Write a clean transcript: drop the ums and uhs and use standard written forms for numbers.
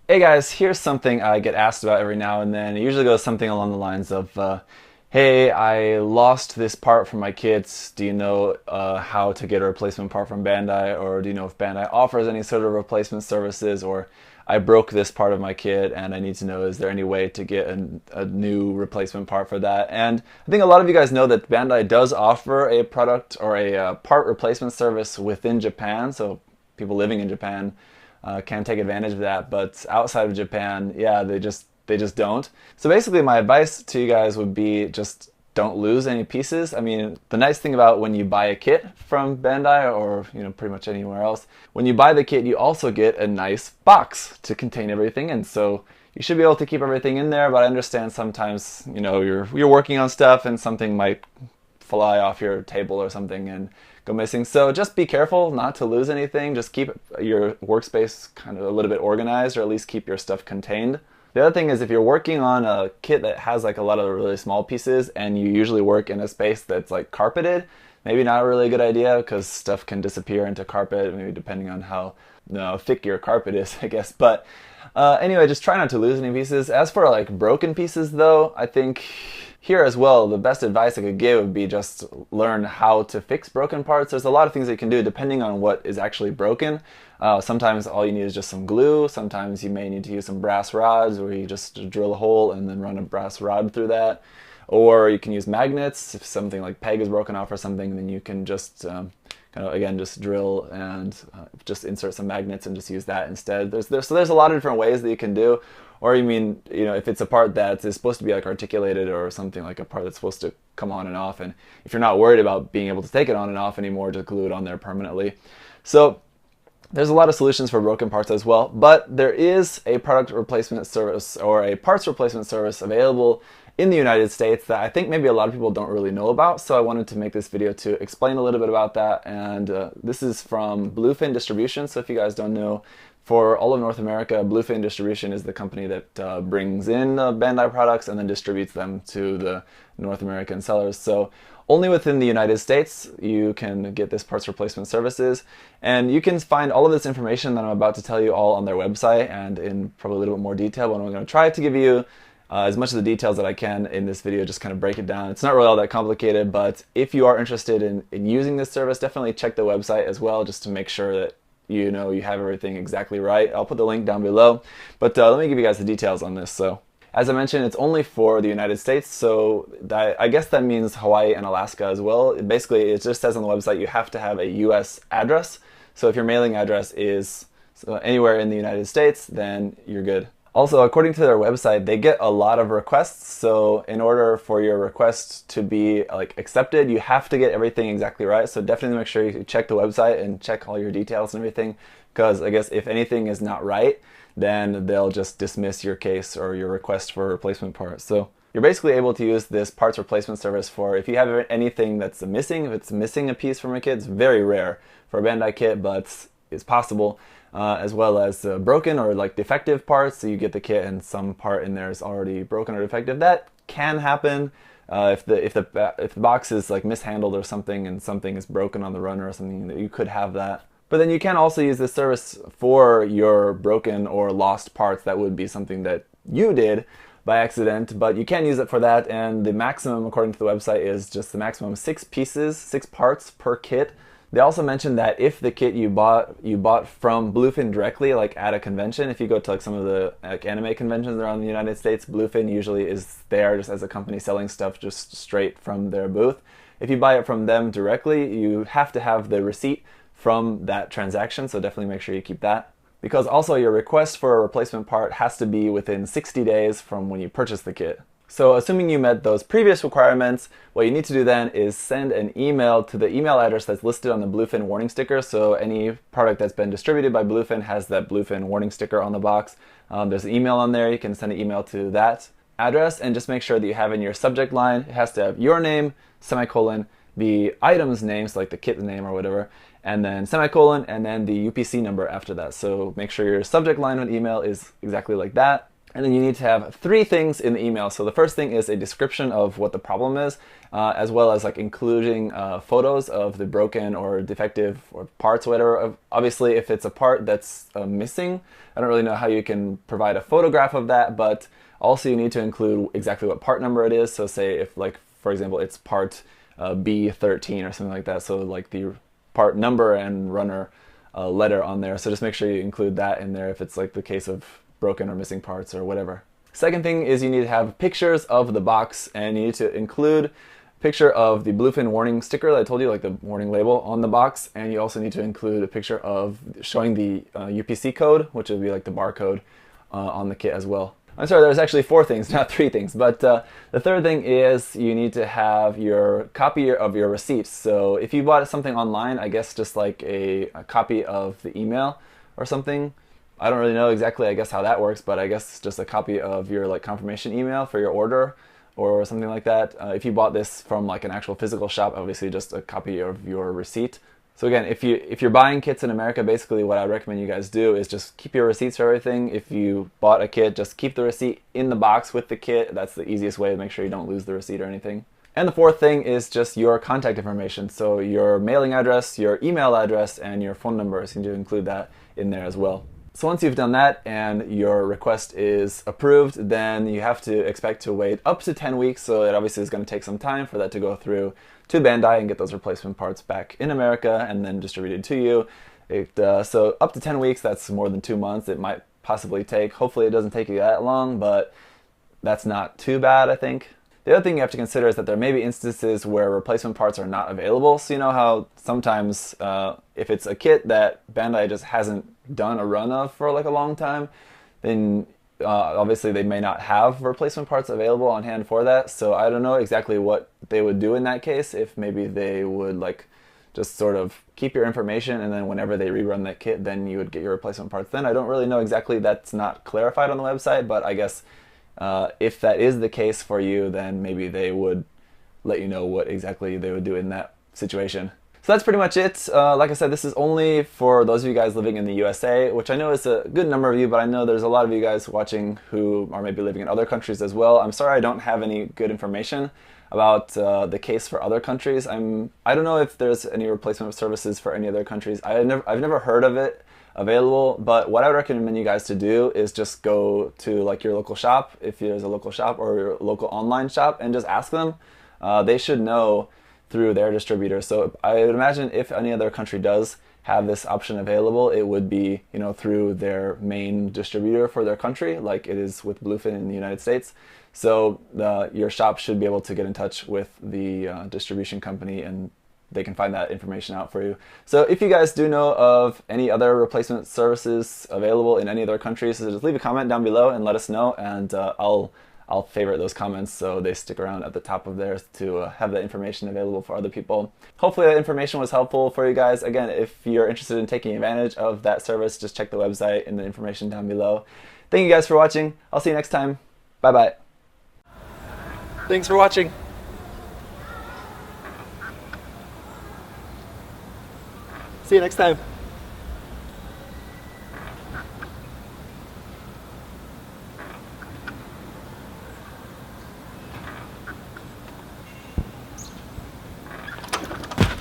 Hey guys, here's something I get asked about every now and then. It usually goes something along the lines of, hey, I lost this part from my kits. Do you know how to get a replacement part from Bandai? Or do you know if Bandai offers any sort of replacement services? Or I broke this part of my kit and I need to know, is there any way to get a new replacement part for that? And I think a lot of you guys know that Bandai does offer a product or a part replacement service within Japan. So people living in Japan can take advantage of that, but outside of Japan, yeah, they just don't. So basically, my advice to you guys would be just don't lose any pieces. I mean, the nice thing about when you buy a kit from Bandai or pretty much anywhere else, when you buy the kit, you also get a nice box to contain everything, and so you should be able to keep everything in there. But I understand sometimes you're working on stuff and something might fly off your table or something and go missing. So just be careful not to lose anything. Just keep your workspace kind of a little bit organized, or at least keep your stuff contained. The other thing is, if you're working on a kit that has like a lot of really small pieces and you usually work in a space that's like carpeted, maybe not a really good idea because stuff can disappear into carpet, maybe depending on how thick your carpet is, I guess. But anyway, just try not to lose any pieces. As for like broken pieces though, I think here as well, the best advice I could give would be just learn how to fix broken parts. There's a lot of things that you can do depending on what is actually broken. Sometimes all you need is just some glue. Sometimes you may need to use some brass rods, where you just drill a hole and then run a brass rod through that. Or you can use magnets. If something like peg is broken off or something, then you can just again just drill and just insert some magnets and just use that instead. So there's a lot of different ways that you can do. Or if it's a part that is supposed to be like articulated, or something like a part that's supposed to come on and off, and if you're not worried about being able to take it on and off anymore, just glue it on there permanently. So there's a lot of solutions for broken parts as well, but there is a product replacement service or a parts replacement service available in the United States that I think maybe a lot of people don't really know about. So I wanted to make this video to explain a little bit about that. And this is from BlueFin Distribution. So if you guys don't know, for all of North America, BlueFin Distribution is the company that brings in Bandai products and then distributes them to the North American sellers. So only within the United States you can get this parts replacement services, and you can find all of this information that I'm about to tell you all on their website and in probably a little bit more detail. But I'm going to try to give you as much of the details that I can in this video, just kind of break it down. It's not really all that complicated, but if you are interested in using this service, definitely check the website as well, just to make sure that you have everything exactly right. I'll put the link down below, but let me give you guys the details on this. So as I mentioned, it's only for the United States, so I guess that means Hawaii and Alaska as well. Basically, it just says on the website you have to have a US address. So if your mailing address is anywhere in the United States, then you're good. Also, according to their website, they get a lot of requests, so in order for your request to be accepted, you have to get everything exactly right. So definitely make sure you check the website and check all your details and everything, because I guess if anything is not right, then they'll just dismiss your case or your request for a replacement part. So you're basically able to use this parts replacement service for if you have anything that's missing. If it's missing a piece from a kit, it's very rare for a Bandai kit, but it's possible. As well as broken or defective parts. So you get the kit and some part in there is already broken or defective. That can happen if the box is mishandled or something, and something is broken on the runner or something. That you could have that. But then you can also use this service for your broken or lost parts. That would be something that you did by accident, but you can use it for that. And the maximum, according to the website, is just the maximum 6 parts per kit. They also mentioned that if the kit you bought from BlueFin directly, at a convention, if you go to some of the anime conventions around the United States, BlueFin usually is there just as a company selling stuff just straight from their booth. If you buy it from them directly, you have to have the receipt from that transaction, so definitely make sure you keep that. Because also your request for a replacement part has to be within 60 days from when you purchase the kit. So assuming you met those previous requirements, what you need to do then is send an email to the email address that's listed on the BlueFin warning sticker. So any product that's been distributed by BlueFin has that BlueFin warning sticker on the box. There's an email on there. You can send an email to that address, and just make sure that you have in your subject line, it has to have your name, semicolon, the item's name, so the kit name or whatever, and then semicolon, and then the UPC number after that. So make sure your subject line of email is exactly like that. And then you need to have 3 things in the email. So the first thing is a description of what the problem is. as well as like including photos of the broken or defective or parts or whatever. Obviously, if it's a part that's missing, I don't really know how you can provide a photograph of that, but also you need to include exactly what part number it is. So say if, like, for example, it's part B13 or something like that, so like the part number and runner letter on there. So just make sure you include that in there if it's like the case of broken or missing parts or whatever. Second thing is you need to have pictures of the box, and you need to include a picture of the BlueFin warning sticker that I told you, like the warning label on the box, and you also need to include a picture of showing the UPC code, which would be like the barcode on the kit as well. I'm sorry, there's actually 4 things, not 3 things, but the third thing is you need to have your copy of your receipts. So if you bought something online, I guess just like a copy of the email or something. I don't really know exactly, I guess, how that works, but I guess just a copy of your like confirmation email for your order or something like that. If you bought this from like an actual physical shop, obviously just a copy of your receipt. So again, if you're buying kits in America, basically what I recommend you guys do is just keep your receipts for everything. If you bought a kit, just keep the receipt in the box with the kit. That's the easiest way to make sure you don't lose the receipt or anything. And the fourth thing is just your contact information. So your mailing address, your email address, and your phone number. So you need to include that in there as well. So once you've done that and your request is approved, then you have to expect to wait up to 10 weeks. So it obviously is going to take some time for that to go through to Bandai and get those replacement parts back in America and then distributed to you. So up to 10 weeks, that's more than 2 months. It might possibly take. Hopefully it doesn't take you that long, but that's not too bad, I think. The other thing you have to consider is that there may be instances where replacement parts are not available. So you know how sometimes if it's a kit that Bandai just hasn't done a run of for like a long time, then obviously they may not have replacement parts available on hand for that. So I don't know exactly what they would do in that case, if maybe they would like just sort of keep your information and then whenever they rerun that kit, then you would get your replacement parts then. I don't really know exactly, that's not clarified on the website, but I guess if that is the case for you, then maybe they would let you know what exactly they would do in that situation. So that's pretty much it. Like I said, this is only for those of you guys living in the USA, which I know is a good number of you, but I know there's a lot of you guys watching who are maybe living in other countries as well. I'm sorry I don't have any good information about the case for other countries. I don't know if there's any replacement services for any other countries. I've never heard of it available, but what I would recommend you guys to do is just go to like your local shop, if there's a local shop, or your local online shop, and just ask them. They should know through their distributor. So I would imagine if any other country does have this option available, it would be, you know, through their main distributor for their country, like it is with BlueFin in the United States. So your shop should be able to get in touch with the distribution company and they can find that information out for you. So if you guys do know of any other replacement services available in any other countries, so just leave a comment down below and let us know, and I'll favorite those comments so they stick around at the top of theirs to have that information available for other people. Hopefully that information was helpful for you guys. Again, if you're interested in taking advantage of that service, just check the website and the information down below. Thank you guys for watching. I'll see you next time. Bye-bye. Thanks for watching. See you next time.